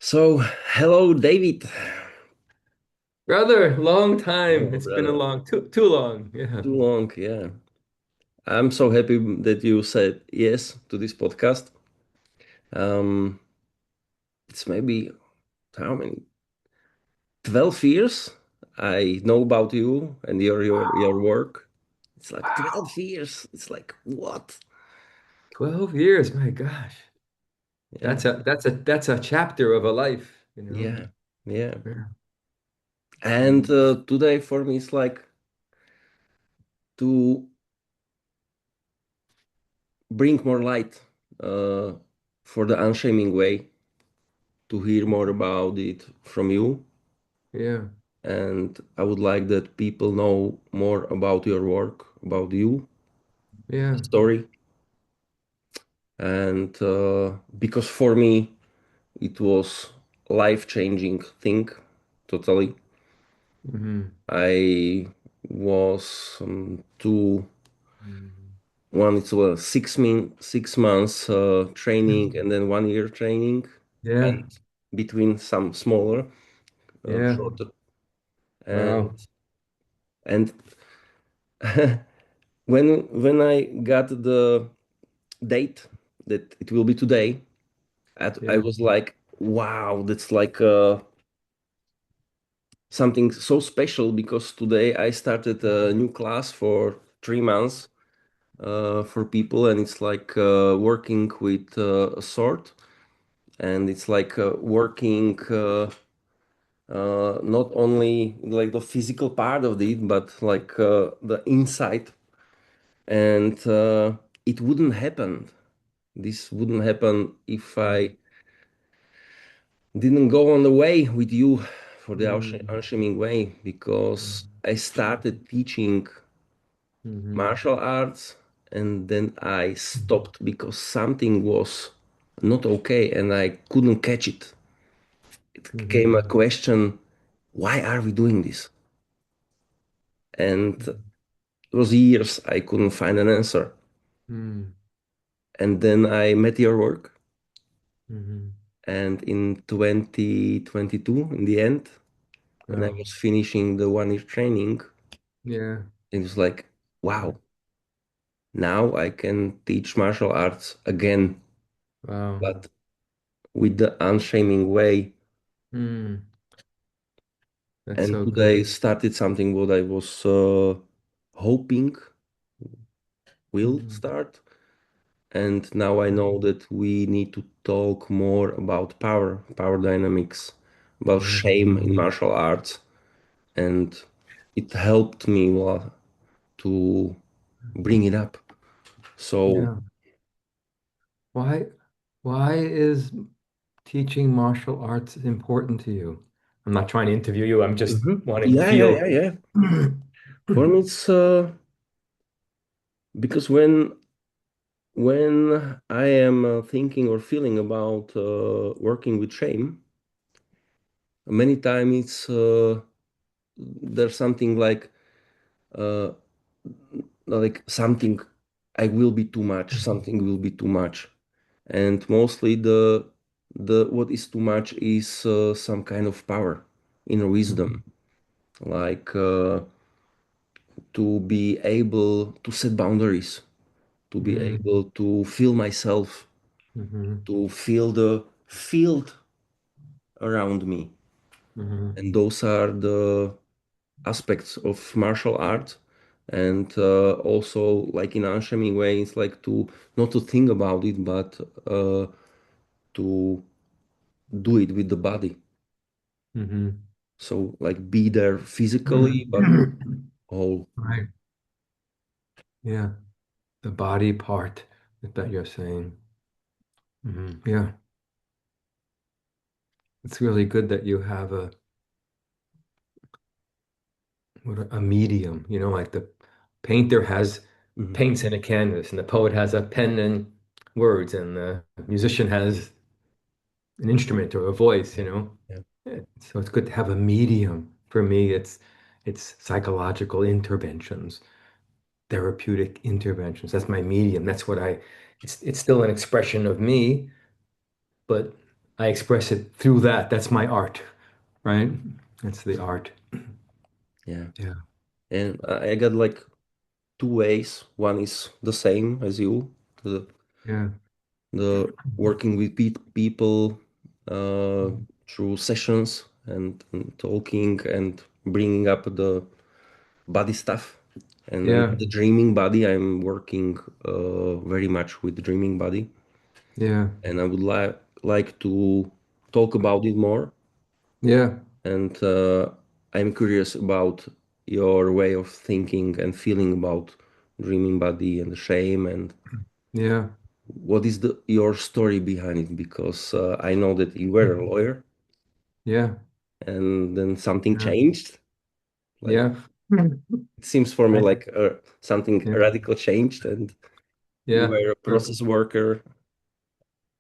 So, hello, David. Brother, long time. Hello, It's been a brother. long, too long. Yeah. Too long, yeah. I'm so happy that you said yes to this podcast. Um, it's maybe how many? 12 years I know about you and your work. It's like Wow. 12 years. It's like what? 12 years. My gosh. Yeah, That's a chapter of a life, you know. yeah, yeah. Yeah. And today for me it's like to bring more light uh, for the unshaming way, to hear more about it from you. Yeah. And I would like that people know more about your work, about you, Yeah. story. And because for me, it was life-changing thing, totally. Hmm. I was one, it's a 6 months training and then 1 year training, Yeah. and between some smaller, Yeah. shorter. And Wow. and when I got the date that it will be today, I Yeah. was like, wow, that's like something so special because today I started a new class for 3 months for people, and it's like working with a sword, and it's like working not only like the physical part of it, but like the inside, and it wouldn't happen. This wouldn't happen if I didn't go on the way with you for the Mm-hmm. Unshaming Way, because I started teaching Hmm. martial arts and then I stopped because something was not okay and I couldn't catch it. It came a Hmm. question, why are we doing this? And it was years I couldn't find an answer. Hmm. And then I met your work, Hmm. and in 2022, in the end, when I Wow. was finishing the 1 year training, Yeah. it was like, wow, now I can teach martial arts again, Wow. but with the unshaming way. Mm. That's And so today good. started something what I was hoping will Mm. start. And now I know that we need to talk more about power dynamics, about Yeah. shame in martial arts. And it helped me to bring it up. So, Yeah. Why why is teaching martial arts important to you? I'm not trying to interview you. I'm just mhm. wanting to Yeah, yeah, feel. yeah, yeah. For me, it's because when I am thinking or feeling about working with shame, many times it's there's something uh, like something I will be too much, something will be too much, and mostly the what is too much is some kind of power, inner wisdom, like to be able to set boundaries, to be Mm-hmm. able to feel myself, Hmm. to feel the field around me. Hmm. And those are the aspects of martial art. And also, like in Unshaming Way, it's like to not to think about it, but to do it with the body. Hmm. So, like, be there physically, but whole. Right. Yeah. The body part that you're saying. Yeah. It's really good that you have a medium, like the painter has Mhm. paints in a canvas and the poet has a pen and words and the musician has an instrument or a voice, Yeah, yeah. Yeah. So it's good to have a medium. For me, it's psychological interventions, therapeutic interventions. That's my medium. That's what I it's still an expression of me, but I express it through that. That's my art, right? That's the art. Yeah. Yeah. And I got like two ways. One is the same as you, the Yeah. the working with people uh, through sessions and talking and bringing up the body stuff. And Yeah. the dreaming body, I'm working very much with the dreaming body, Yeah. and I would like to talk about it more. Yeah. And I'm curious about your way of thinking and feeling about dreaming body and the shame, and Yeah. what is your story behind it? Because I know that you were a lawyer, Yeah. and then something Yeah. changed. Like Yeah. it seems for me I, like something yeah. radical changed, and you Yeah. were a process worker.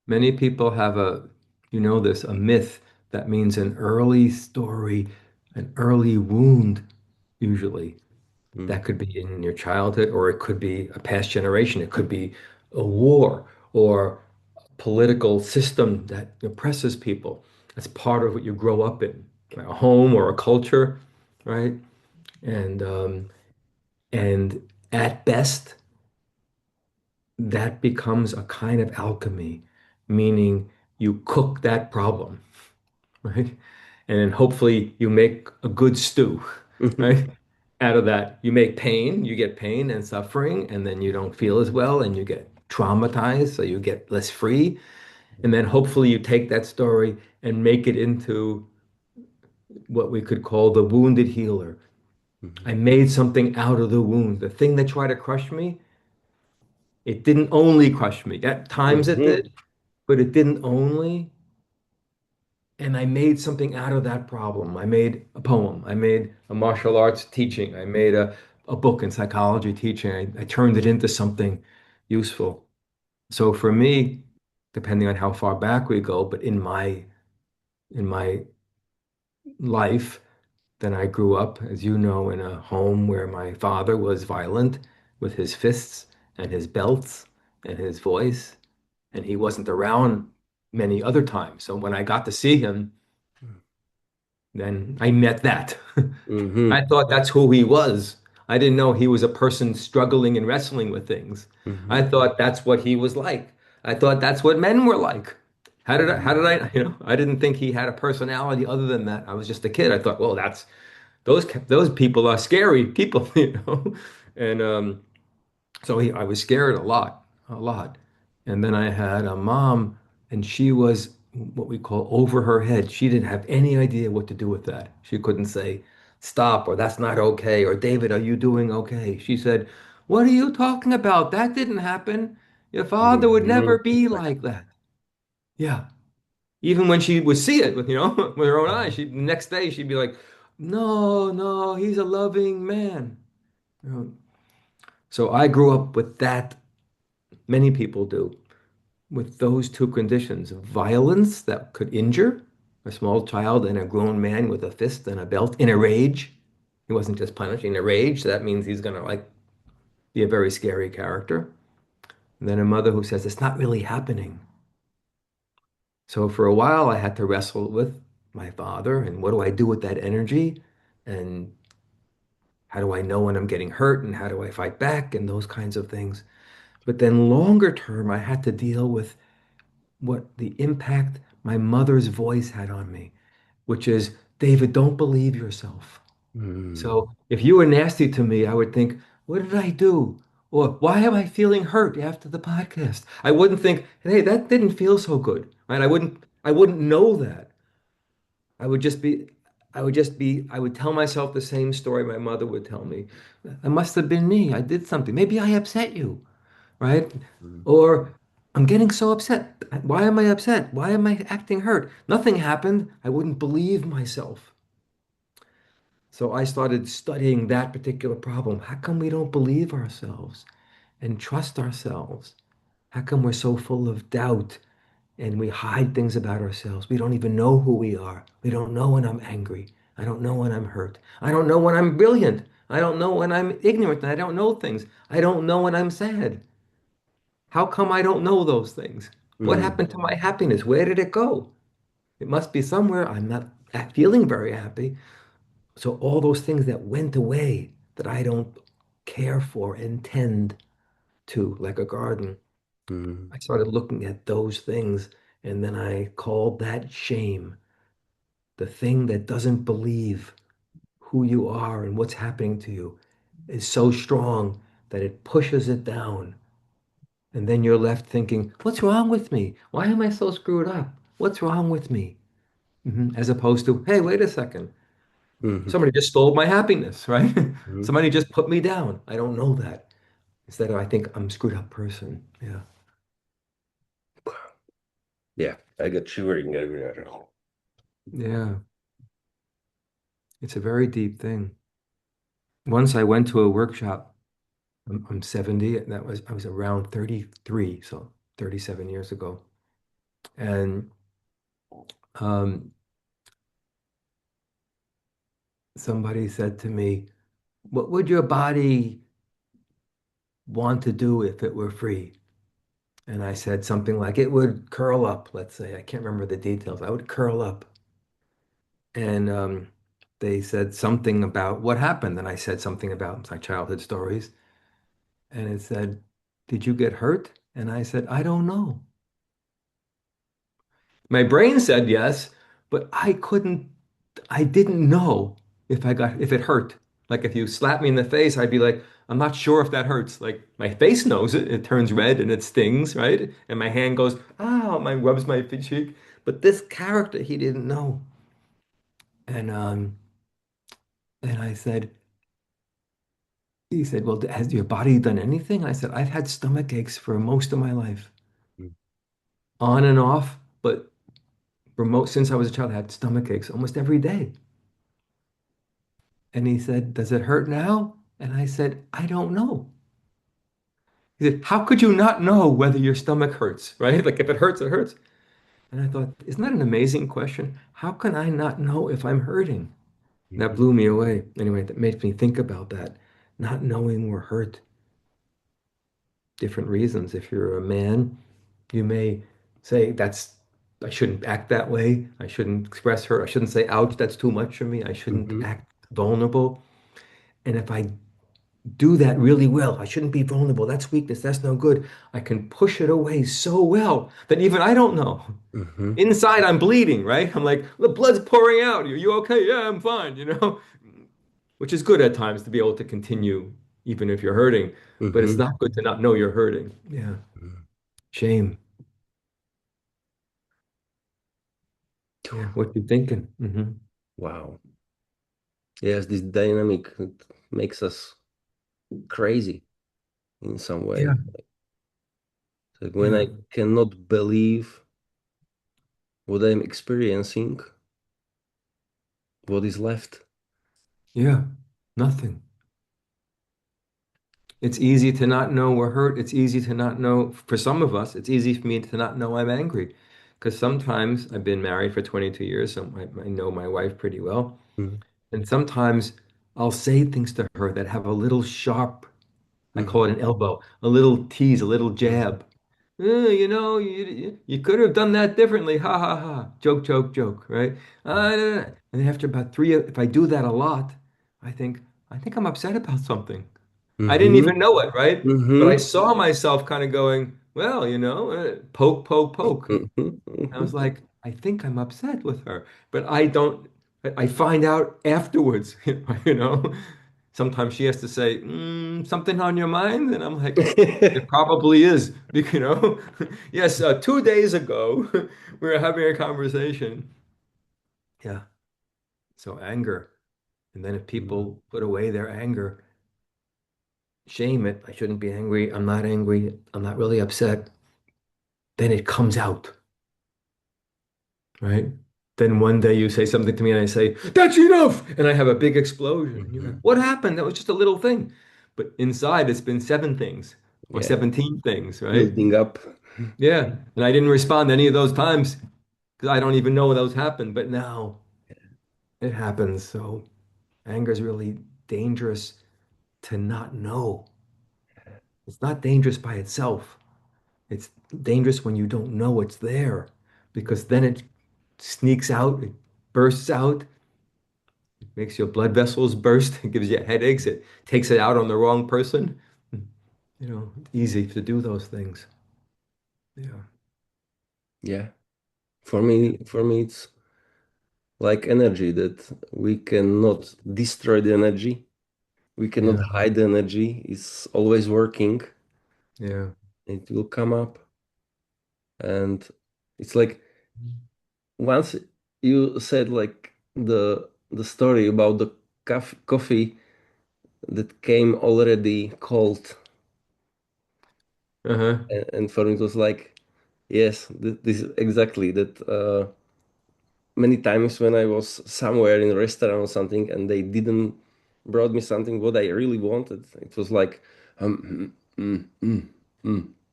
Many people have this, a myth that means an early story, an early wound, usually. Mm, That could be in your childhood, or it could be a past generation. It could be a war or a political system that oppresses people. That's part of what you grow up in, a home or a culture, right? And and at best, that becomes a kind of alchemy, meaning you cook that problem, right? And then hopefully you make a good stew, mhm, right? Out of that, you make pain, you get pain and suffering, and then you don't feel as well and you get traumatized, so you get less free. And then hopefully you take that story and make it into what we could call the wounded healer. mhm, I made something out of the wound. The thing that tried to crush me, it didn't only crush me. At times it mhm, did, but it didn't only. And I made something out of that problem. I made a poem. I made a martial arts teaching. I made a book in psychology teaching. I turned it into something useful. So for me, depending on how far back we go, but in my life, then I grew up, as you know, in a home where my father was violent with his fists and his belts and his voice, and he wasn't around many other times. So when I got to see him, then I met that. I mhm, thought that's who he was. I didn't know he was a person struggling and wrestling with things. I mhm, thought that's what he was like. I thought that's what men were like. I didn't think he had a personality other than that. I was just a kid. I thought, well, those people are scary people, And I was scared a lot, a lot. And then I had a mom, and she was what we call over her head. She didn't have any idea what to do with that. She couldn't say, stop, or that's not okay, or David, are you doing okay? She said, what are you talking about? That didn't happen. Your father would never mhm. be like that. Yeah. Even when she would see it with, with her own eyes, the next day she'd be like, no, no, he's a loving man. You know, so I grew up with that. Many people do. With those two conditions, violence that could injure a small child and a grown man with a fist and a belt in a rage. He wasn't just punishing a rage. So that means he's going to be a very scary character. And then a mother who says it's not really happening. So for a while, I had to wrestle with my father and what do I do with that energy? And how do I know when I'm getting hurt? And how do I fight back? And those kinds of things. But then longer term, I had to deal with what the impact my mother's voice had on me, which is, David, don't believe yourself. Mm, So if you were nasty to me, I would think, what did I do? Or why am I feeling hurt after the podcast? I wouldn't think, hey, that didn't feel so good. Right? I wouldn't know that. I would just be, I would tell myself the same story my mother would tell me. It must have been me. I did something. Maybe I upset you, right? mm, Or I'm getting so upset. Why am I upset? Why am I acting hurt? Nothing happened. I wouldn't believe myself. So I started studying that particular problem. How come we don't believe ourselves and trust ourselves? How come we're so full of doubt and we hide things about ourselves? We don't even know who we are. We don't know when I'm angry. I don't know when I'm hurt. I don't know when I'm brilliant. I don't know when I'm ignorant and I don't know things. I don't know when I'm sad. How come I don't know those things? What mm, happened to my happiness? Where did it go? It must be somewhere. I'm not feeling very happy. So all those things that went away that I don't care for and tend to, like a garden, Mhm. I started looking at those things, and then I called that shame, the thing that doesn't believe who you are and what's happening to you is so strong that it pushes it down. And then you're left thinking, what's wrong with me? Why am I so screwed up? What's wrong with me? As opposed to, hey, wait a second. Mhm. Somebody just stole my happiness, right? Mhm. Somebody just put me down. I don't know that. Instead of, I think I'm a screwed up person. Yeah. Yeah, I got shivering everywhere. Yeah. It's a very deep thing. Once I went to a workshop. I'm 70, and I was around 33, so 37 years ago. And um, somebody said to me, what would your body want to do if it were free? And I said something like, it would curl up, let's say. I can't remember the details. I would curl up. And they said something about what happened. And I said something about my childhood stories. And it said, did you get hurt? And I said, I don't know. My brain said yes, but I didn't know if it hurt. Like if you slap me in the face, I'd be like, I'm not sure if that hurts. Like my face knows it. It turns red and it stings, right? And my hand goes, ah, my rubs my cheek. But this character, he didn't know. And and I said, he said, well, has your body done anything? I said, I've had stomach aches for most of my life, on and off, but remote since I was a child, I had stomach aches almost every day. And he said, does it hurt now? And I said, I don't know. He said, how could you not know whether your stomach hurts, right? Like if it hurts, it hurts. And I thought, isn't that an amazing question? How can I not know if I'm hurting? And that Mhm. blew me away. Anyway, that made me think about that. Not knowing we're hurt, different reasons. If you're a man, you may say, I shouldn't act that way. I shouldn't express hurt. I shouldn't say, ouch, that's too much for me. I shouldn't Mhm. act vulnerable. And if I do that really well. I shouldn't be vulnerable. That's weakness. That's no good. I can push it away so well that even I don't know. Mhm. Inside, I'm bleeding, right? I'm like, the blood's pouring out. Are you okay? Yeah, I'm fine, Which is good at times to be able to continue even if you're hurting, but it's Mhm. not good to not know you're hurting. Yeah. Mhm. Shame. Yeah. What you thinking? Wow. Yes, this dynamic makes us crazy in some Yeah. way. Like when Yeah. I cannot believe what I'm experiencing, what is left? Yeah. Nothing. It's easy to not know we're hurt. It's easy to not know, for some of us, it's easy for me to not know I'm angry. Because sometimes I've been married for 22 years, so I know my wife pretty well. Mhm. And sometimes I'll say things to her that have a little sharp, I Mhm. call it an elbow, a little tease, a little Mhm. jab. You could have done that differently. Ha ha ha. Joke, joke, joke, right? And then after about three, if I do that a lot, I think, I think I'm upset about something. I didn't Mhm. even know it, right? But I Mhm. saw myself kind of going, well, poke, poke, poke. Mhm. I was Mhm. like, I think I'm upset with her, but I don't. I find out afterwards, you know. Sometimes she has to say, something on your mind, and I'm like, it probably is, Yes, 2 days ago, we were having a conversation. Yeah. So anger, and then if people put away their anger, shame it. I shouldn't be angry. I'm not angry. I'm not really upset. Then it comes out, right? Then one day you say something to me and I say, that's enough. And I have a big explosion. And you're like, Mhm. what happened? That was just a little thing. But inside it's been seven things or Yeah, 17 things, right? building up. Yeah. And I didn't respond any of those times because I don't even know those happened. But now it happens. So anger is really dangerous to not know. It's not dangerous by itself. It's dangerous when you don't know it's there because then sneaks out, it bursts out, it makes your blood vessels burst, it gives you headaches, it takes it out on the wrong person. Easy to do those things. Yeah. Yeah. For me, it's like energy that we cannot destroy the energy. We cannot Yeah. hide the energy. It's always working. Yeah. It will come up. And it's like once you said like the story about the coffee that came already cold, Uh-huh. and for me it was like, yes, this is exactly that. Many times when I was somewhere in a restaurant or something and they didn't brought me something what I really wanted, it was like, okay,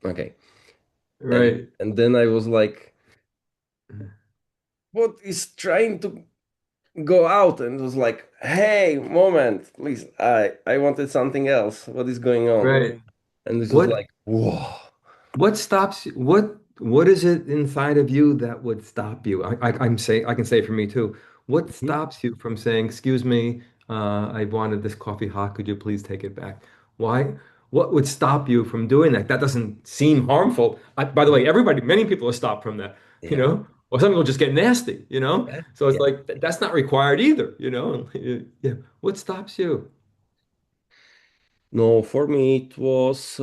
and Right. and then I was like, what is trying to go out? And it was like, hey, moment, please, I wanted something else. What is going on? Right. And this was What like, whoa. what stops you? What is it inside of you that would stop you? I can say for me too. What Mhm. stops you from saying, "Excuse me, I wanted this coffee hot. Could you please take it back?" Why? What would stop you from doing that? That doesn't seem harmful. By the way, many people are stopped from that, Yeah, or some people just get nasty. yeah, So it's yeah. like that's not required either. Yeah. What stops you? No, for me it was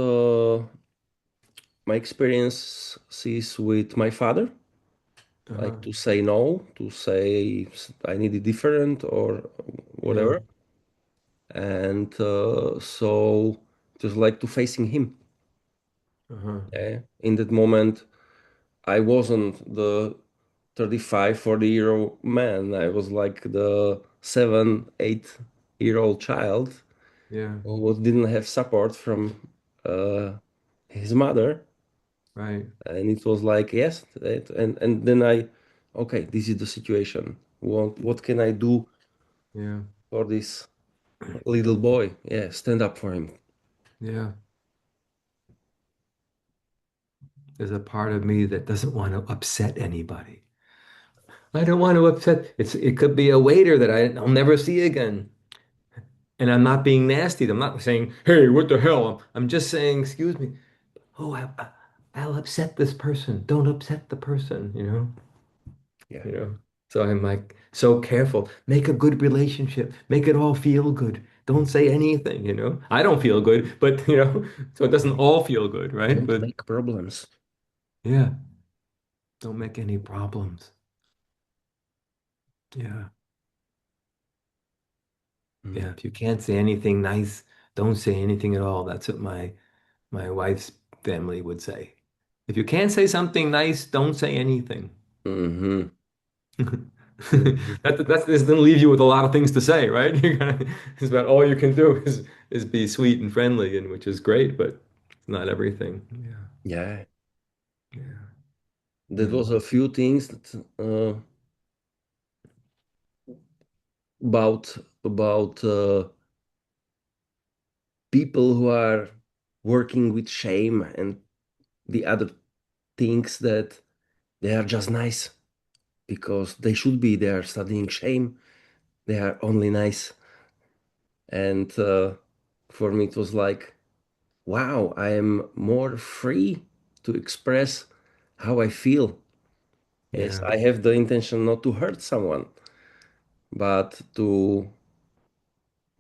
my experiences with my father, like Uh-huh. to say no, to say I need it different or Yeah. whatever. And so just like to facing him. Uh-huh. Yeah. In that moment, I wasn't the 35, 40-year-old man. I was like the 7, 8-year-old child Yeah. who didn't have support from uh, his mother. Right. And it was like, yes, and then okay, this is the situation. What can I do Yeah. for this little boy? Yeah, stand up for him. Yeah. There's a part of me that doesn't want to upset anybody. I don't want to upset. It could be a waiter that I'll never see again. And I'm not being nasty. I'm not saying, "Hey, what the hell?" I'm just saying, "Excuse me. Oh, I'll upset this person. Don't upset the person. Yeah, You know. So I'm like so careful. Make a good relationship. Make it all feel good. Don't say anything. I don't feel good, but so it doesn't all feel good, right? don't But make problems. yeah, don't make any problems. Yeah. Mm. Yeah, if you can't say anything nice, don't say anything at all. That's what my wife's family would say. If you can't say something nice, don't say anything. Hmm. Hmm. That's this doesn't leave you with a lot of things to say, right? It's about all you can do is be sweet and friendly, and which is great, but it's not everything. Yeah, Yeah, yeah, that yeah. was a few things that, about people who are working with shame and the other things that they are just nice because they should be. They are studying shame. They are only nice. And for me, it was like, wow, I am more free to express how I feel. Yes, Yeah, I have the intention not to hurt someone, but to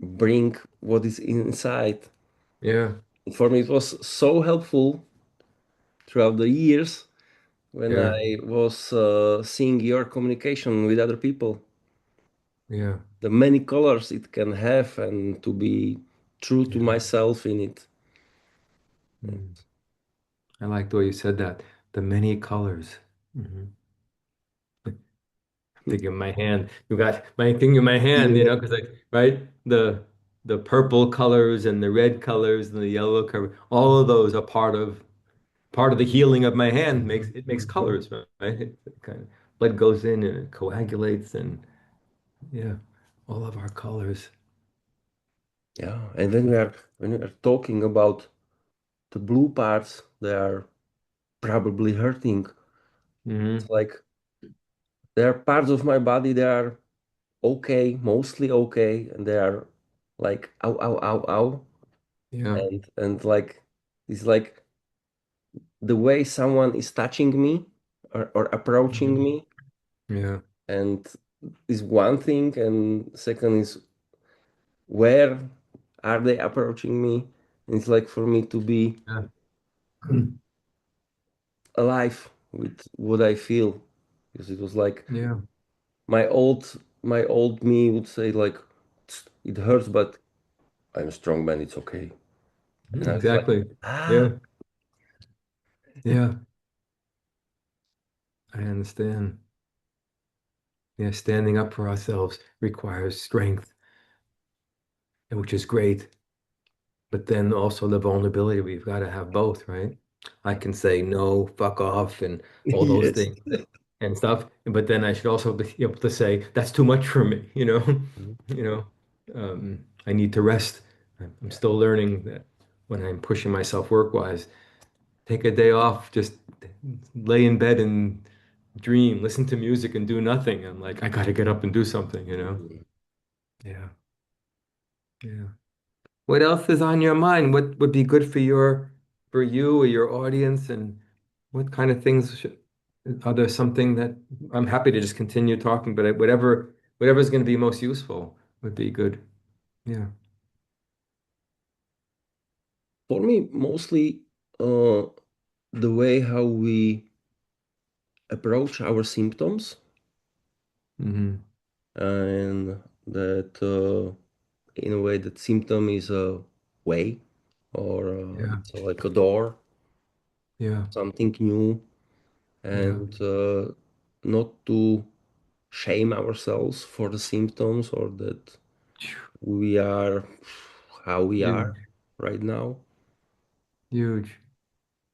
bring what is inside. yeah, For me, it was so helpful throughout the years when yeah, I was seeing your communication with other people, yeah, the many colors it can have, and to be true to yeah. myself in it. Mm. I like the way you said that. The many colors. Mhm. Thinking of my hand. You got my thing in my hand, Yeah. because like right, the purple colors and the red colors and the yellow color, all of those are part of the healing of my hand. Makes colors, right? It kind of blood goes in and it coagulates and yeah, all of our colors. Yeah, and when we are talking about the blue parts, they are probably hurting. It's Hmm. like there are parts of my body that are okay, mostly okay, and they are like ow, ow, ow, ow, Yeah. and like it's like the way someone is touching me or approaching Mhm. me, Yeah. and is one thing, and second is where are they approaching me? And it's like for me to be Yeah. alive with what I feel, because it was like Yeah. my old my old me would say like it hurts, but I'm a strong man, it's okay. And I was like, Exactly. ah, Yeah. Yeah. I understand. Yeah. Standing up for ourselves requires strength, and which is great. But then also the vulnerability, we've got to have both, right? I can say no, fuck off, and all those yes. things and stuff. But then I should also be able to say, that's too much for me, you know? Mhm. You know, I need to rest. I'm still learning that when I'm pushing myself work-wise, take a day off, just lay in bed and dream, listen to music and do nothing. I'm like, I got to get up and do something, you know? Yeah. Yeah. What else is on your mind? What would be good for for you or your audience? And what kind of things are there something that I'm happy to just continue talking, but whatever is going to be most useful would be good. Yeah. For me, mostly uh, the way how we approach our symptoms, Hmm. and that in a way that symptom is a way, or Yeah. it's like a door, Yeah. something new, Yeah. and not to shame ourselves for the symptoms, or that we are how we are Huge. right now. Huge.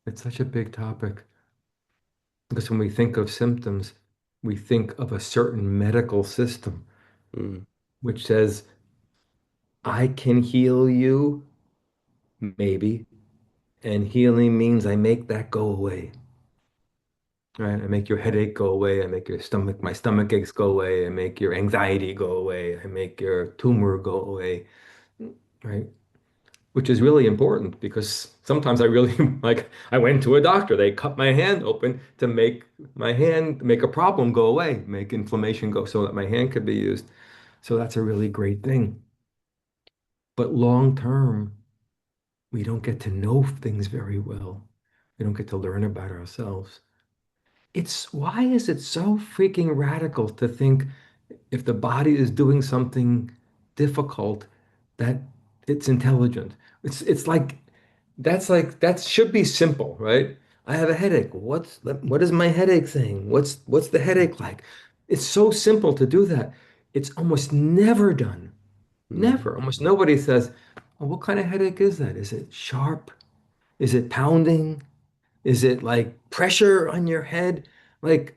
It's such a big topic because when we think of symptoms, we think of a certain medical system Mm, which says, I can heal you, maybe. And healing means I make that go away. Right? I make your headache go away. I make my stomach aches go away. I make your anxiety go away. I make your tumor go away. Right? Which is really important because sometimes I really like, I went to a doctor. They cut my hand open to make a problem go away, make inflammation go so that my hand could be used. So that's a really great thing. But long term, we don't get to know things very well. We don't get to learn about ourselves. It's why is it so freaking radical to think if the body is doing something difficult that it's intelligent? It's like that should be simple, right? I have a headache. What is my headache saying? What's the headache like? It's so simple to do that. It's almost never done. mm, Never. Almost nobody says, oh, what kind of headache is that? Is it sharp? Is it pounding? Is it like pressure on your head? Like,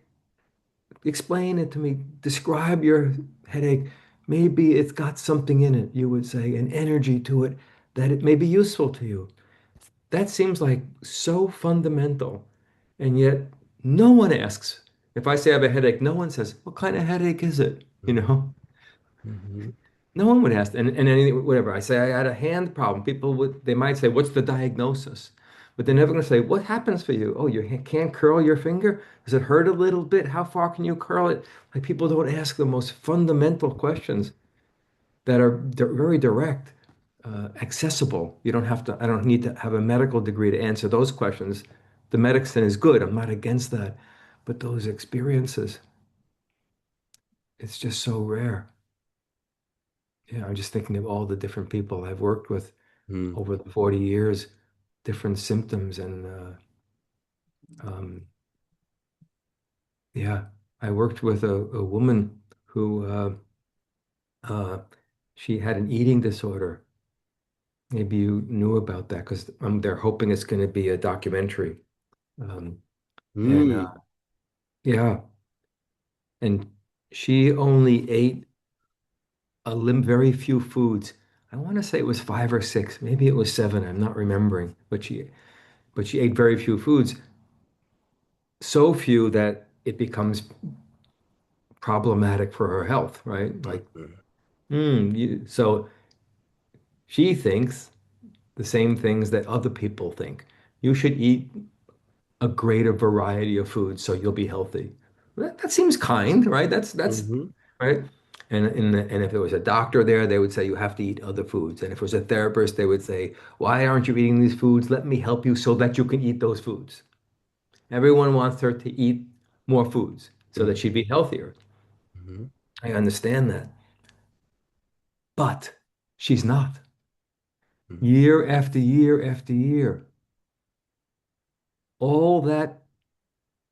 explain it to me. Describe your headache. Maybe it's got something in it, you would say, an energy to it that it may be useful to you. That seems like so fundamental. And yet, no one asks. If I say I have a headache, no one says, what kind of headache is it? You mm, know? mhm, No one would ask. And anything, whatever. I say I had a hand problem. They might say, what's the diagnosis? But they're never going to say, what happens for you? Oh, you can't curl your finger? Does it hurt a little bit? How far can you curl it? Like people don't ask the most fundamental questions that are very direct, accessible. You don't have to, I don't need to have a medical degree to answer those questions. The medicine is good. I'm not against that. But those experiences, it's just so rare. Yeah, I'm just thinking of all the different people I've worked with mm, over the 40 years, different symptoms. And um, yeah, I worked with a woman who uh, she had an eating disorder. Maybe you knew about that because they're hoping it's going to be a documentary. Um, and mm, yeah, and she only ate very few foods. I want to say it was five or six, maybe it was seven. I'm not remembering, but she ate very few foods, so few that it becomes problematic for her health, right? Like, Mhm. so she thinks the same things that other people think. You should eat a greater variety of foods so you'll be healthy. That seems kind, right? That's Mhm. right. And if it was a doctor there, they would say you have to eat other foods. And if it was a therapist, they would say, why aren't you eating these foods? Let me help you so that you can eat those foods. Everyone wants her to eat more foods so that she'd Mhm. be healthier. Mhm. I understand that. But she's not. Mhm. Year after year after year, all that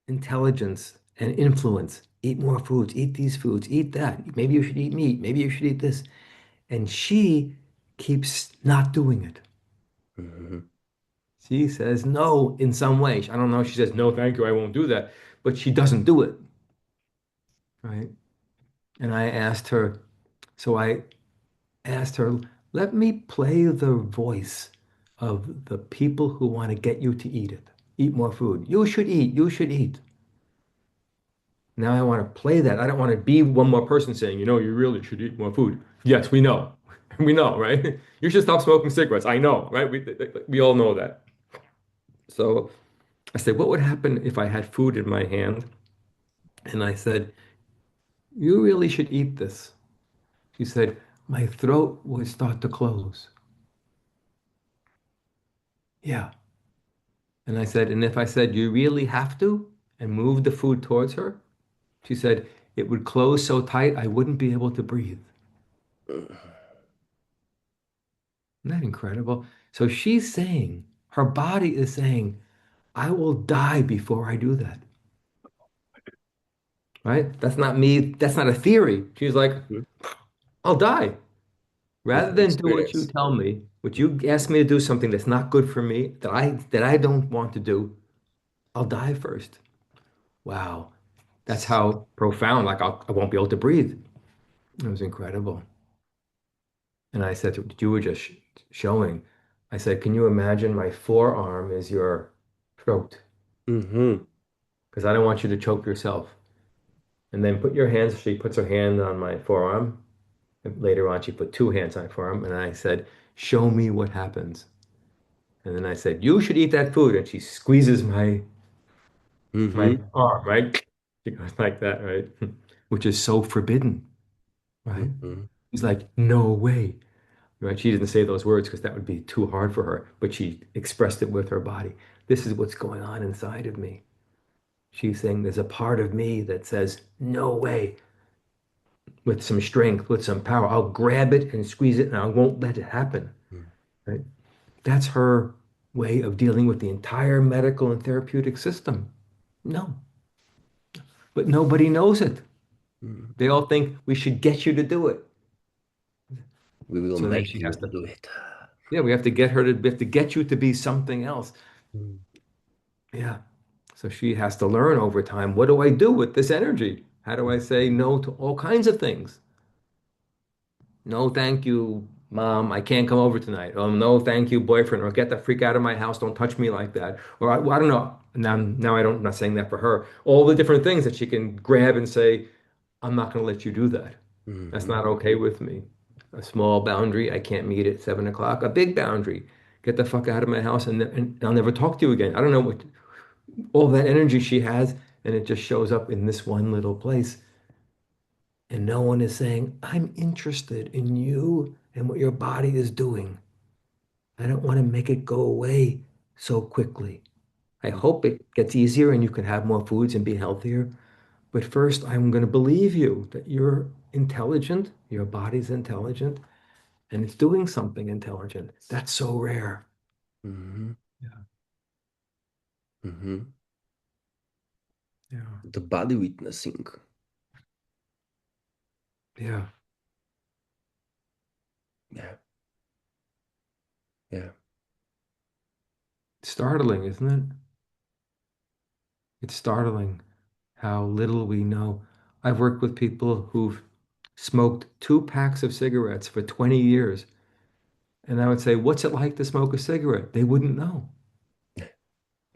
intelligence and influence. Eat more foods, eat these foods, eat that. Maybe you should eat meat. Maybe you should eat this. And she keeps not doing it. Mhm. She says no in some way. I don't know. She says, no, thank you. I won't do that. But she doesn't do it. Right. And I asked her, let me play the voice of the people who want to get you to eat it. Eat more food. You should eat. You should eat. Now I want to play that. I don't want to be one more person saying, you really should eat more food. Yes, we know. We know, right? You should stop smoking cigarettes. I know, right? We all know that. So I said, what would happen if I had food in my hand and I said, you really should eat this? She said, my throat would start to close. Yeah. And I said, and if I said, you really have to, and moved the food towards her, she said, it would close so tight I wouldn't be able to breathe. Isn't that incredible? So she's saying, her body is saying, I will die before I do that. Right? That's not me. That's not a theory. She's like, Mhm. I'll die. With Rather an than do what you experience. tell me, what you ask me to do something that's not good for me, that I don't want to do, I'll die first. Wow. That's how profound. Like I won't be able to breathe. It was incredible. And I said, you were just showing. I said, can you imagine my forearm is your throat? Mhm. Because I don't want you to choke yourself. And then put your hands, she puts her hand on my forearm. And later on, she put two hands on my forearm. And I said, show me what happens. And then I said, you should eat that food. And she squeezes my Mhm. arm, right? She goes like that, right? Which is so forbidden, right? Mhm. She's like, no way, right? She didn't say those words because that would be too hard for her, but she expressed it with her body. This is what's going on inside of me. She's saying there's a part of me that says, no way, with some strength, with some power. I'll grab it and squeeze it and I won't let it happen. Mhm. Right? That's her way of dealing with the entire medical and therapeutic system. No, but nobody knows it. Mhm. They all think we should get you to do it. We will So then make she you has to to, do it. yeah, we have to get you to be something else. Mhm. Yeah. So she has to learn over time, what do I do with this energy? How do I say no to all kinds of things? No, thank you, mom. I can't come over tonight. Oh, no, thank you, boyfriend. Or get the freak out of my house. Don't touch me like that. Or I don't know. Now I'm not saying that for her. All the different things that she can grab and say, I'm not going to let you do that. That's Mhm. not okay with me. A small boundary. I can't meet at 7 o'clock. A big boundary. Get the fuck out of my house and I'll never talk to you again. I don't know what all that energy she has, and it just shows up in this one little place. And no one is saying, I'm interested in you and what your body is doing. I don't want to make it go away so quickly. I hope it gets easier and you can have more foods and be healthier. But first, I'm going to believe you that you're intelligent, your body's intelligent, and it's doing something intelligent. That's so rare. Mhm. Yeah. Mhm. Yeah. The body witnessing. Yeah. Yeah. Yeah. Startling, isn't it? It's startling how little we know. I've worked with people who've smoked 2 packs of cigarettes for 20 years. And I would say, what's it like to smoke a cigarette? They wouldn't know.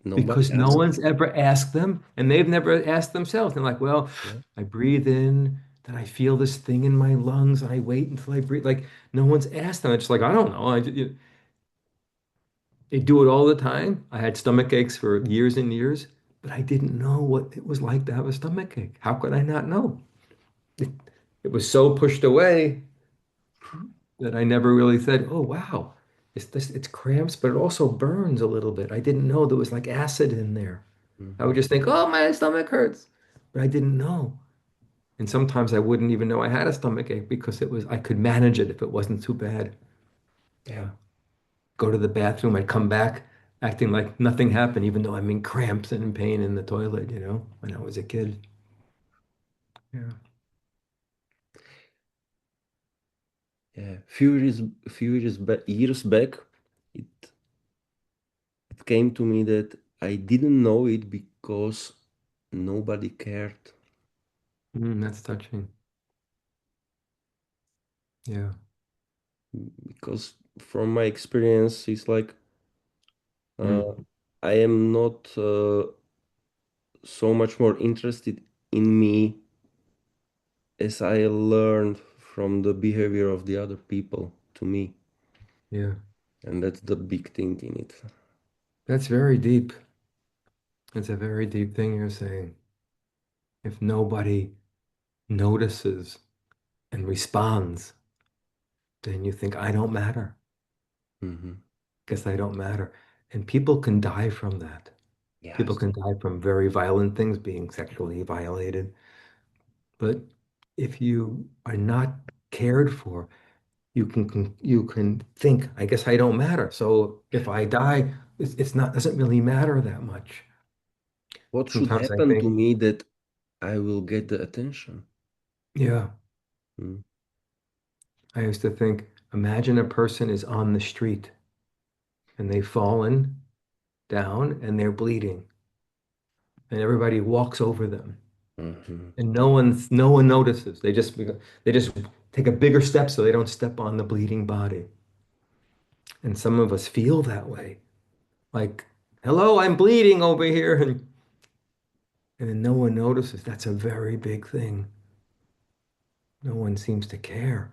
Nobody because no asked. one's ever asked them and they've never asked themselves. They're like, well, Yeah. I breathe in, then I feel this thing in my lungs and I wait until I breathe. Like no one's asked them. It's like, I don't know. They do it all the time. I had stomach aches for years and years, but I didn't know what it was like to have a stomach ache. How could I not know? It, it was so pushed away that I never really said, "Oh, wow, it's cramps, but it also burns a little bit." I didn't know there was like acid in there. I Hmm. would just think, "Oh, my stomach hurts," but I didn't know. And sometimes I wouldn't even know I had a stomach ache because it was I could manage it if it wasn't too bad. Yeah. Yeah. Go to the bathroom, I'd come back acting like nothing happened, even though I'm in cramps and in pain in the toilet, when I was a kid. Yeah. Yeah. Years back, it it came to me that I didn't know it because nobody cared. That's touching. Yeah. Because from my experience, it's like uh, Mm. I am not so much more interested in me as I learned from the behavior of the other people to me. Yeah. And that's the big thing in it. That's very deep. It's a very deep thing you're saying. If nobody notices and responds, then you think, I don't matter. Hmm. Guess I don't matter. And people can die from that. People Yes. can die from very violent things, being sexually violated. But if you are not cared for, you can think, I guess I don't matter. So if I die, it's not doesn't really matter that much. What should Sometimes I happen to think, me that I will get the attention? yeah, Mm. I used to think, imagine a person is on the street and they've fallen down and they're bleeding and everybody walks over them Mhm. and no one notices. They just take a bigger step so they don't step on the bleeding body. And some of us feel that way. Like, hello, I'm bleeding over here. And then no one notices. That's a very big thing. No one seems to care.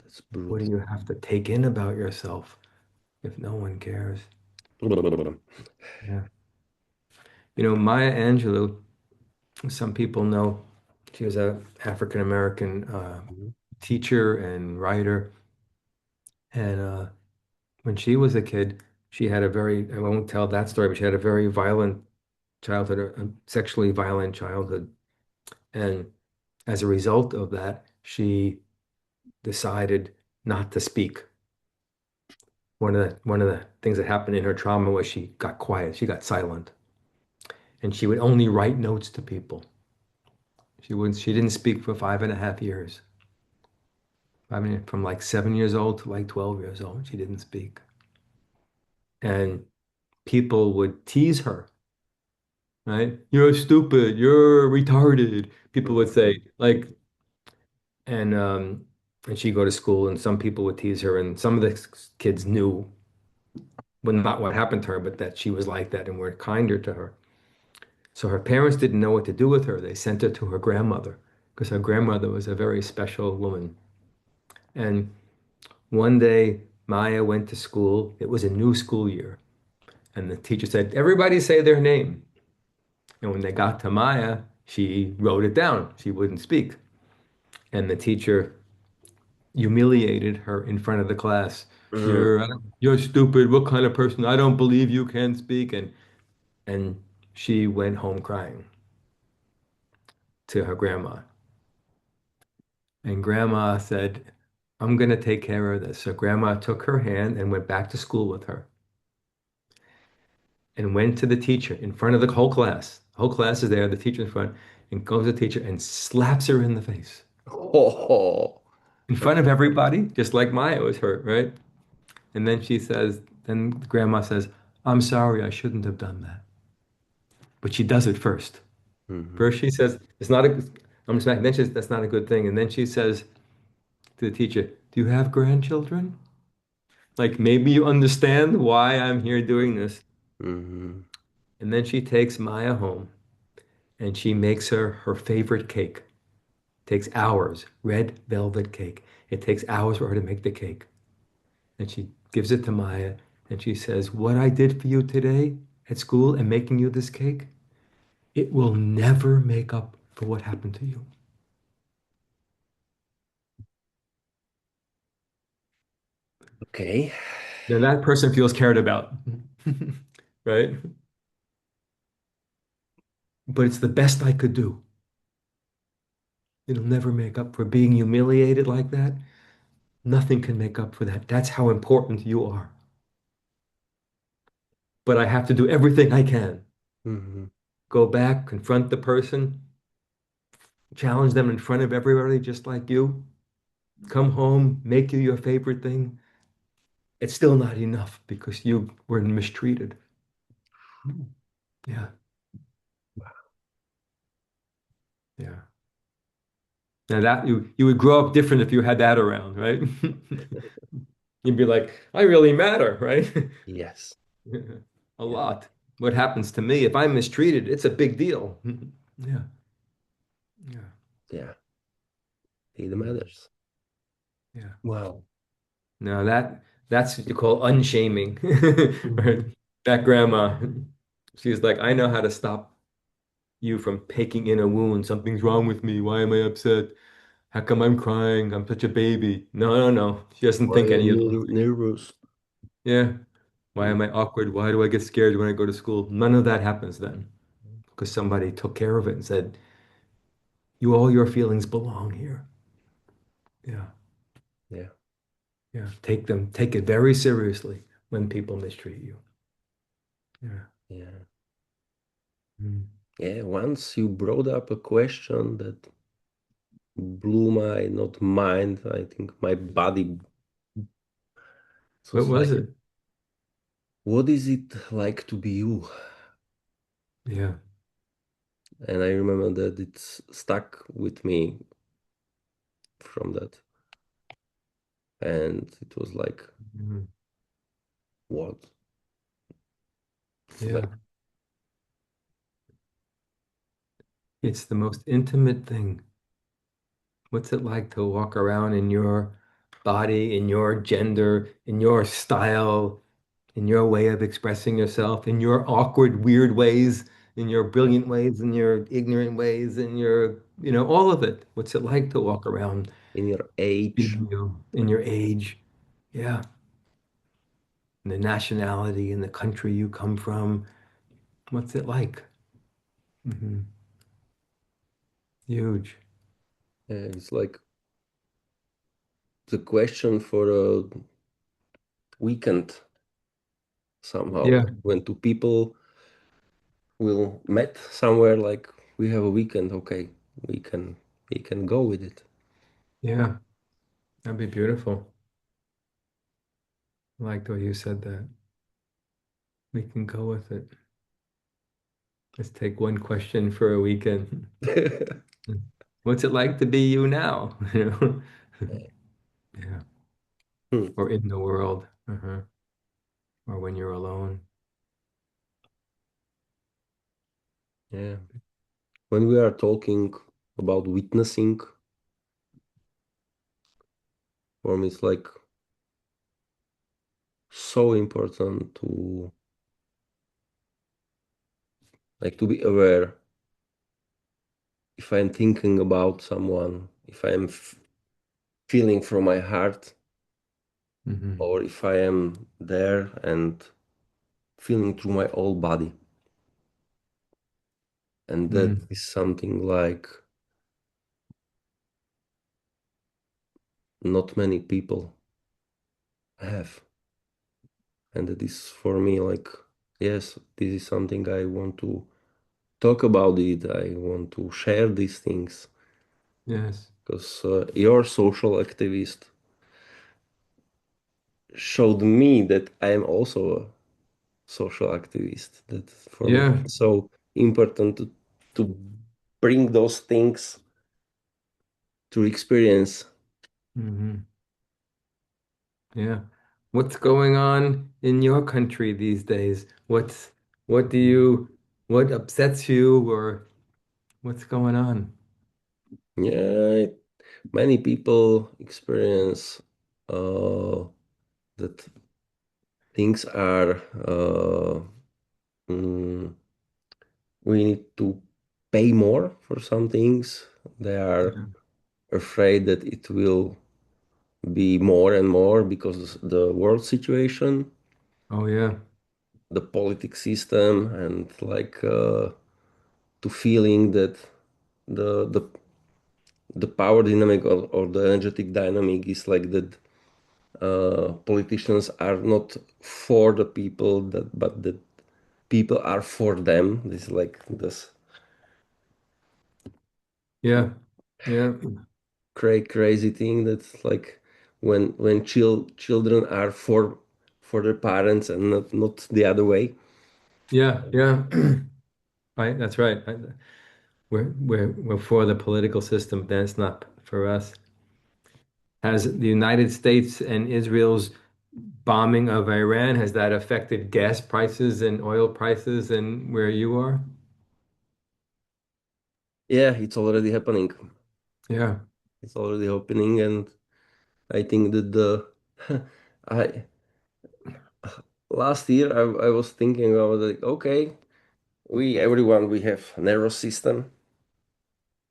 That's What do brutal. you have to take in about yourself if no one cares? Yeah. Maya Angelou, some people know she was a African American Mhm. teacher and writer. And when she was a kid, she had a very, I won't tell that story, but she had a very violent childhood, a sexually violent childhood. And as a result of that, she decided not to speak. One of the things that happened in her trauma was she got quiet, she got silent, and she would only write notes to people. She didn't speak for 5.5 years. I mean, from like 7 years old to like 12 years old, she didn't speak. And people would tease her, right? You're stupid, you're retarded. People would Mhm. say, like, and she'd go to school and some people would tease her, and some of the kids knew, well, not what happened to her, but that she was like that and were kinder to her. So her parents didn't know what to do with her. They sent her to her grandmother because her grandmother was a very special woman. And one day, Maya went to school. It was a new school year. And the teacher said, everybody say their name. And when they got to Maya, she wrote it down. She wouldn't speak. And the teacher humiliated her in front of the class. Mhm. You're stupid. What kind of person? I don't believe you can speak. And she went home crying to her grandma. And grandma said, I'm going to take care of this. So grandma took her hand and went back to school with her and went to the teacher in front of the whole class. The whole class is there, the teacher in front, and goes to the teacher and slaps her in the face Oh, in front of everybody, just like Maya was hurt, right? And then grandma says, I'm sorry, I shouldn't have done that. But she does it first. mhm. First, she says, it's not a, I'm smacking. Then she says, that's not a good thing. And then she says to the teacher, do you have grandchildren? Like maybe you understand why I'm here doing this. Mm-hmm. And then she takes Maya home and she makes her favorite cake. Takes hours, red velvet cake. It takes hours for her to make the cake. And she gives it to Maya and she says, "What I did for you today at school and making you this cake, it will never make up for what happened to you." Okay. Now that person feels cared about, right? But it's the best I could do. It'll never make up for being humiliated like that. Nothing can make up for that. That's how important you are. But I have to do everything I can. Mm-hmm. Go back, confront the person, challenge them in front of everybody, just like you. Come home, make you your favorite thing. It's still not enough because you were mistreated. Yeah, yeah. Now that you would grow up different if you had that around, right? You'd be like, I really matter, right? Yes. A Yeah. lot. What happens to me if I'm mistreated, it's a big deal. Yeah, yeah, Yeah. It matters. yeah. Wow. No, that's what you call unshaming. Right? Mm-hmm. That grandma, she's like, I know how to stop you from taking in a wound. Something's wrong with me. Why am I upset? How come I'm crying? I'm such a baby. No, no, no. She doesn't Why think are any of those you things. nervous? Yeah. Why Mm. am I awkward? Why do I get scared when I go to school? None of that happens then because somebody took care of it and said, you, all your feelings belong here. Yeah. Yeah. Yeah. Take it very seriously when people mistreat you. Yeah. Yeah. Mm. Yeah. Once you brought up a question that blew my not mind, I think my body. So What it's was like, it? what is it like to be you? Yeah. And I remember that it's stuck with me from that. And it was like, Mhm. what? It's like, Yeah. It's the most intimate thing. What's it like to walk around in your body, in your gender, in your style, in your way of expressing yourself, in your awkward, weird ways, in your brilliant ways, in your ignorant ways, in your, all of it. What's it like to walk around in your age. being you, in your age? Yeah. And the nationality and the country you come from. What's it like? Hmm. Huge. It's like the question for a weekend somehow. Yeah. Like when two people will met somewhere, like we have a weekend, okay, we can we can go with it. Yeah. That'd be beautiful. I like the way you said that. We can go with it. Let's take one question for a weekend. What's it like to be you now? Yeah. Hmm. Or in the world. Or when you're alone. Yeah. When we are talking about witnessing, for me it's so important to to be aware if I'm thinking about someone, if I'm feeling from my heart, Hmm. or if I am there and feeling through my whole body. And that Mm. is something like not many people have. And that is for me like, yes, this is something I want to talk about it. I want to share these things Yes. because your social activist showed me that I am also a social activist. That for me Yeah. it's so important to bring those things to experience. Hmm. Yeah. What's going on in your country these days? What do you what upsets you or what's going on? Yeah, many people experience uh, that things are mm, we need to pay more for some things. They are Yeah. afraid that it will be more and more because the world situation, Oh yeah. the politics system, and like to feeling that the the power dynamic or the energetic dynamic is like that politicians are not for the people that but that people are for them. This is like this Yeah. Yeah. crazy thing that's like when children are for their parents and not the other way. Yeah. Yeah. Right. That's right. We're for the political system, then it's not for us. Has the United States and Israel's bombing of Iran, has that affected gas prices and oil prices and where you are? Yeah, it's already happening. Yeah. It's already happening, and I think that the I last year I was thinking about like okay, we everyone we have nervous system,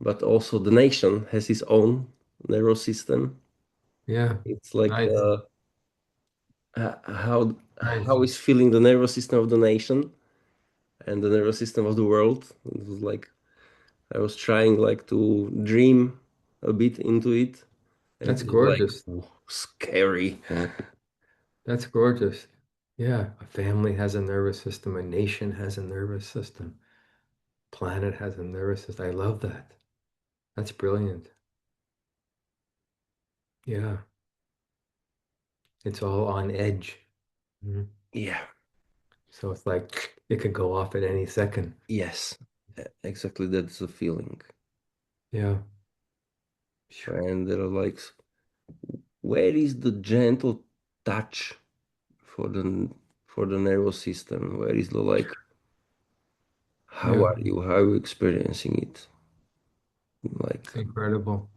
but also the nation has its own nervous system. Yeah. It's like Nice. Nice. how is feeling the nervous system of the nation and the nervous system of the world. It was like I was trying like to dream a bit into it, and it That's was like gorgeous. scary. That's gorgeous. Yeah. A family has a nervous system. A nation has a nervous system. Planet has a nervous system. I love that. That's brilliant. Yeah. It's all on edge. Mhm. Yeah, So it's like it could go off at any second. yes, exactly. That's the feeling. Yeah. And they're like, where is the gentle touch for the nervous system? Where is the like, how Yeah. are you? How are you experiencing it? Like, It's incredible.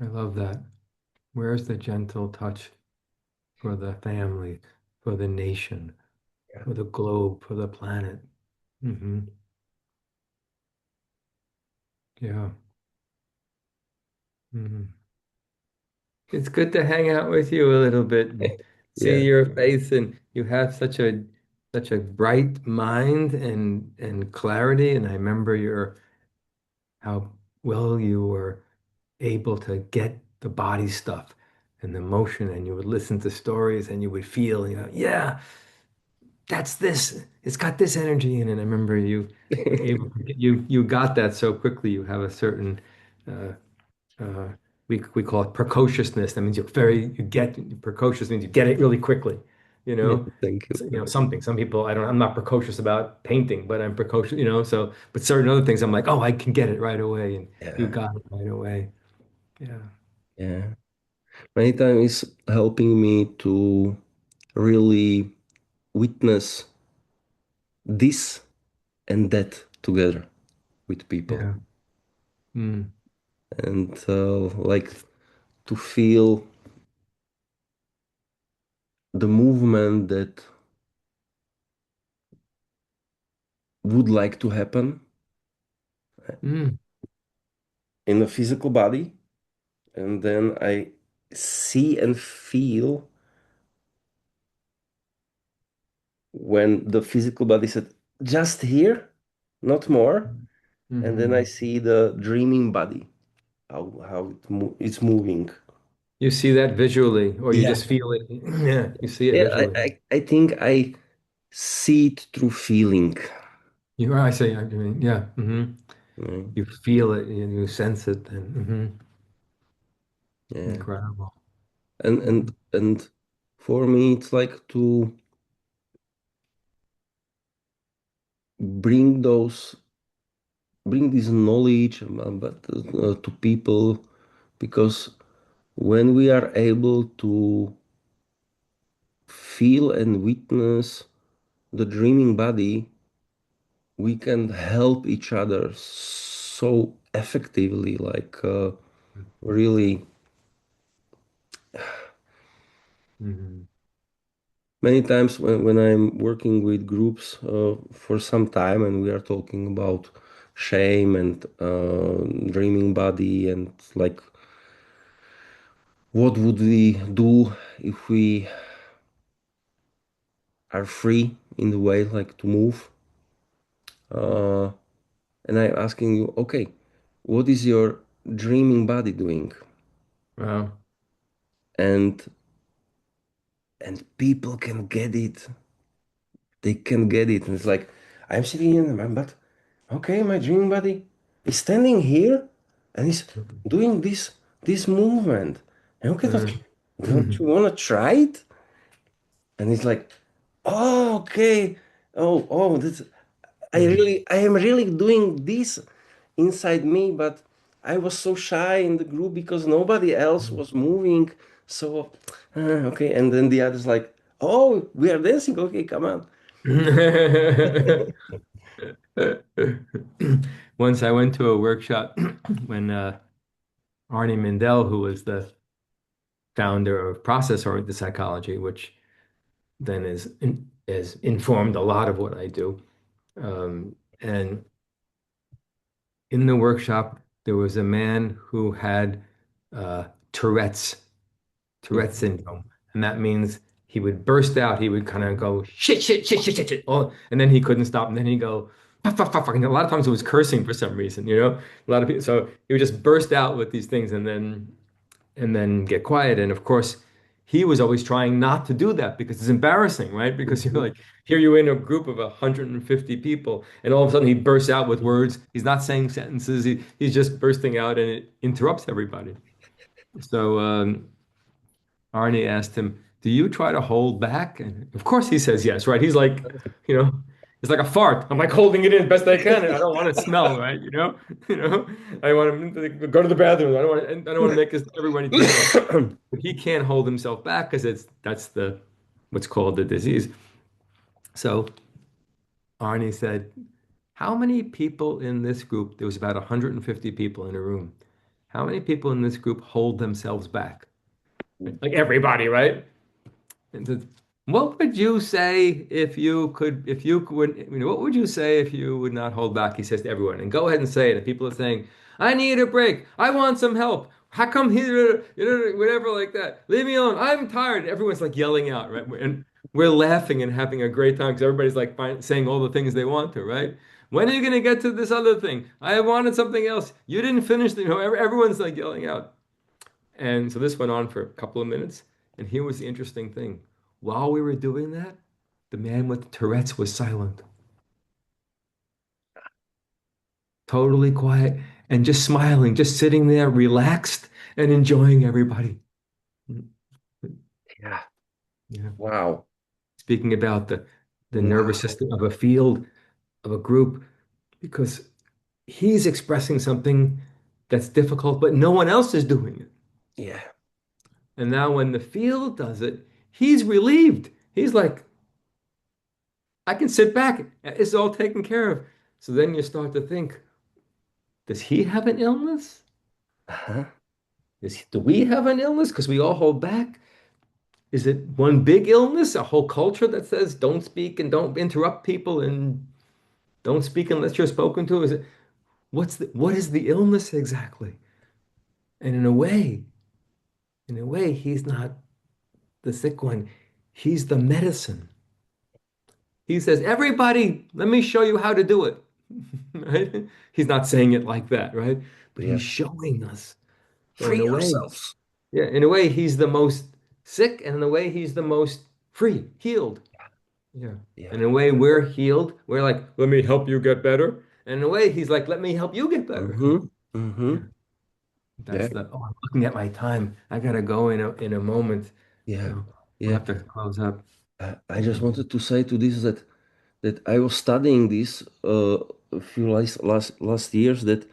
I love that. Where's the gentle touch for the family, for the nation, yeah, for the globe, for the planet? Hmm. Yeah. Hmm. It's good to hang out with you a little bit and see yeah, your face, and you have such a bright mind and clarity. And I remember your how well you were able to get the body stuff and the motion, and you would listen to stories and you would feel, yeah, that's this. It's got this energy in it. I remember you were able to you got that so quickly. You have a certain uh, uh, we call it precociousness. That means you get precocious means you get it really quickly. You yeah. know, Thank you. something. Some people I'm not precocious about painting, but I'm precocious. So but certain other things I'm like, oh, I can get it right away, and you Yeah, got it right away. Yeah, yeah. Many times it's helping me to really witness this and that together with people, yeah. Mm, and like to feel the movement that would like to happen mm. in the physical body, and then I see and feel when the physical body said just here, not more, and then I Hmm. see the dreaming body, how it's moving. You see that visually, or you Yeah, just feel it. Yeah, you see it yeah. visually. I think I see it through feeling. I say, I mean, yeah. Mm, You feel it and you sense it, and yeah, incredible. and Mhm. for me, it's like to bring those bring this knowledge but to people because when we are able to feel and witness the dreaming body, we can help each other so effectively, like really Mhm. many times when I'm working with groups for some time and we are talking about shame and dreaming body and like what would we do if we are free in the way like to move, uh, and I'm asking you, okay, what is your dreaming body doing? Wow. And people can get it. They can get it. And it's like I'm sitting in the man, but okay, my dreaming body is standing here and he's doing this movement. And okay, don't you Mhm. wanna try it? And he's like, oh, okay. Oh, that's I am really doing this inside me, but I was so shy in the group because nobody else was moving. So, okay. And then the others like, oh, we are dancing. Okay, come on. Once I went to a workshop when Arnie Mindell, who was the founder of process-oriented psychology, which then is informed a lot of what I do. And in the workshop, there was a man who had uh, Tourette's Tourette's Mhm. syndrome, and that means he would burst out. He would kind of go shit, shit, shit, shit, shit, shit, oh, and then he couldn't stop, and then he'd go fuck, fuck, fuck, fuck. And a lot of times it was cursing for some reason, you know. A lot of people, so he would just burst out with these things, and then get quiet. And of course, he was always trying not to do that because it's embarrassing, right? Because you're Mhm. like, here you're in a group of 150 people, and all of a sudden he bursts out with words. He's not saying sentences. He's just bursting out, and it interrupts everybody. So Arnie asked him, "Do you try to hold back?" And of course he says yes, right? He's like, you know, it's like a fart. I'm like holding it in best I can, and I don't want to smell, right? You know, I want him to go to the bathroom. I don't want to make everybody throw up. But he can't hold himself back because that's the what's called the disease. So Arnie said, "How many people in this group?" There was about 150 people in a room. How many people in this group hold themselves back? Like everybody, right? And what would you say if you could, what would you say if you would not hold back? He says to everyone, and go ahead and say it. And people are saying, I need a break. I want some help. How come here, whatever like that. Leave me alone. I'm tired. Everyone's like yelling out, right? And we're laughing and having a great time because everybody's like saying all the things they want to, right? When are you going to get to this other thing? I wanted something else. You didn't finish everyone's like yelling out. And so this went on for a couple of minutes. And here was the interesting thing. While we were doing that, the man with Tourette's was silent, totally quiet, and just smiling, just sitting there, relaxed and enjoying everybody. Yeah. Yeah. Wow. Speaking about the nervous Wow. system of a field, of a group, because he's expressing something that's difficult, but no one else is doing it. Yeah. And now when the field does it, he's relieved. He's like, I can sit back. It's all taken care of. So then you start to think, does he have an illness? Uh-huh. Do we have an illness? Because we all hold back. Is it one big illness, a whole culture that says don't speak and don't interrupt people and don't speak unless you're spoken to? Is it what is the illness exactly? And in a way, he's not the sick one. He's the medicine. He says, everybody, let me show you how to do it. Right? He's not saying it like that, right? But Yeah. he's showing us. So in Free a way, yourselves. yeah, in a way, he's the most sick, and in a way, he's the most free, healed. Yeah. Yeah. And in a way, we're healed. We're like, let me help you get better. And in a way, he's like, let me help you get better. Mm-hmm. Mm-hmm. Yeah. Yeah. I'm looking at my time. I gotta go in a moment. Yeah. So we'll Yeah. have to close up. I just wanted to say to this that I was studying this a few last years, that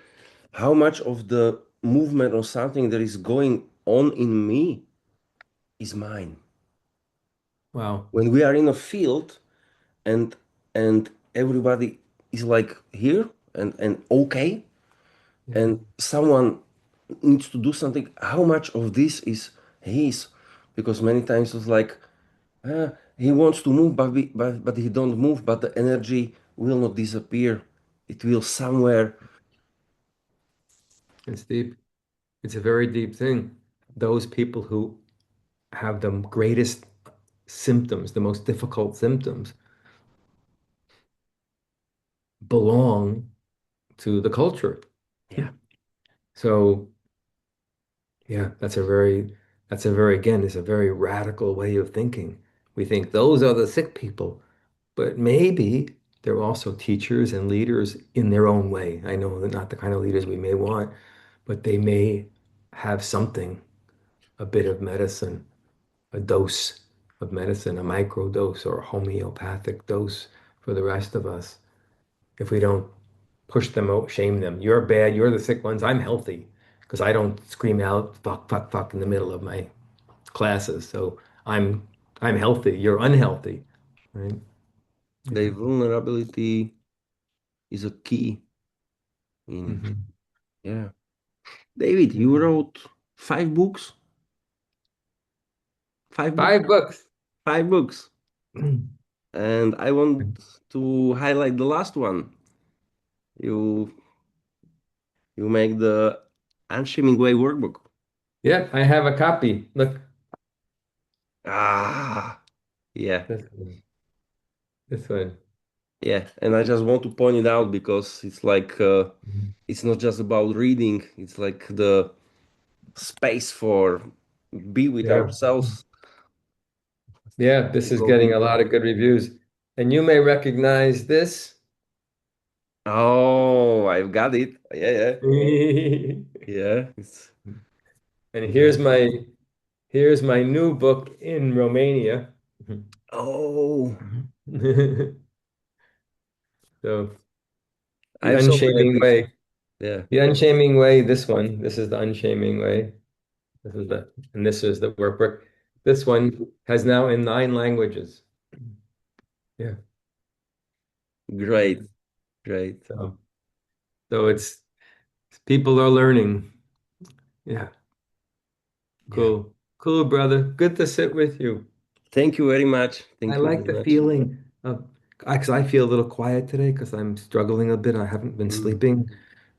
how much of the movement or something that is going on in me is mine. Wow. When we are in a field and everybody is like here and okay, Yeah. and someone needs to do something, how much of this is his? Because many times it's like he wants to move, but he don't move, but the energy will not disappear. It will somewhere. It's deep. It's a very deep thing. Those people who have the greatest symptoms, the most difficult symptoms, belong to the culture. Yeah. So yeah, again, it's a very radical way of thinking. We think those are the sick people, but maybe they're also teachers and leaders in their own way. I know they're not the kind of leaders we may want, but they may have something, a bit of medicine, a dose of medicine, a micro dose or a homeopathic dose for the rest of us. If we don't push them out, shame them. You're bad, you're the sick ones, I'm healthy because I don't scream out fuck, fuck, fuck in the middle of my classes. So I'm healthy, you're unhealthy, right? The Yeah. vulnerability is a key in it. Mhm. Yeah. David, you Mhm. wrote 5 books? 5 books? 5 books. 5 books. And I want to highlight the last one. You you make the Unshaming Way workbook. Yeah, I have a copy. Look, Ah, yeah, this one. This one. yeah. And I just want to point it out because it's like Mhm. it's not just about reading. It's like the space for be with Yeah. ourselves. Yeah, this is Go getting a deeper. lot of good reviews. And you may recognize this. Oh, I've got it. Yeah, yeah, And yeah. It's here's great. my new book in Romania. Oh, So the I'm so Unshaming happy. Way. Yeah, The Unshaming Way, this one. This is the Unshaming Way. This is the workbook. This one has now in 9 languages. Yeah. great, great. So it's people are learning. Yeah. Yeah. Cool. Cool, brother. Good to sit with you. Thank you very much. I Thank you like very the much. feeling of, because I feel a little quiet today because I'm struggling a bit. I haven't been Mm, sleeping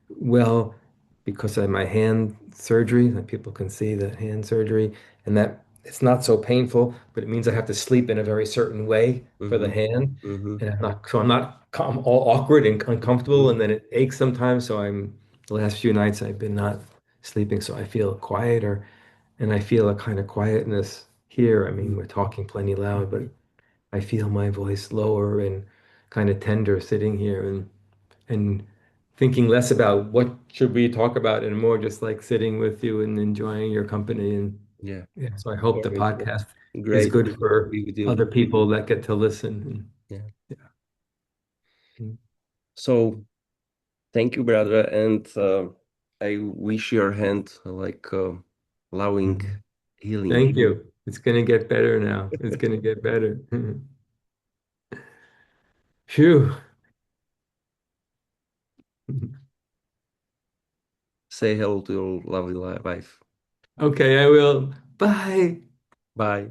well because of my hand surgery. Like people can see the hand surgery, and that it's not so painful, but it means I have to sleep in a very certain way for the mm-hmm, hand, mm-hmm, and I'm not all awkward and uncomfortable, mm, and then it aches sometimes. So the last few nights I've been not sleeping, so I feel quieter, and I feel a kind of quietness here. I mean, mm. we're talking plenty loud, but I feel my voice lower and kind of tender sitting here and thinking less about what should we talk about and more just like sitting with you and enjoying your company. And Yeah. yeah, so I hope the Great. podcast is Great good to for be with you. other people that get to listen. Yeah. And, So thank you, brother, and I wish your hand like allowing Mhm. healing. Thank you. It's going to get better now. It's going to get better. Phew. Say hello to your lovely wife. Okay, I will. Bye. Bye.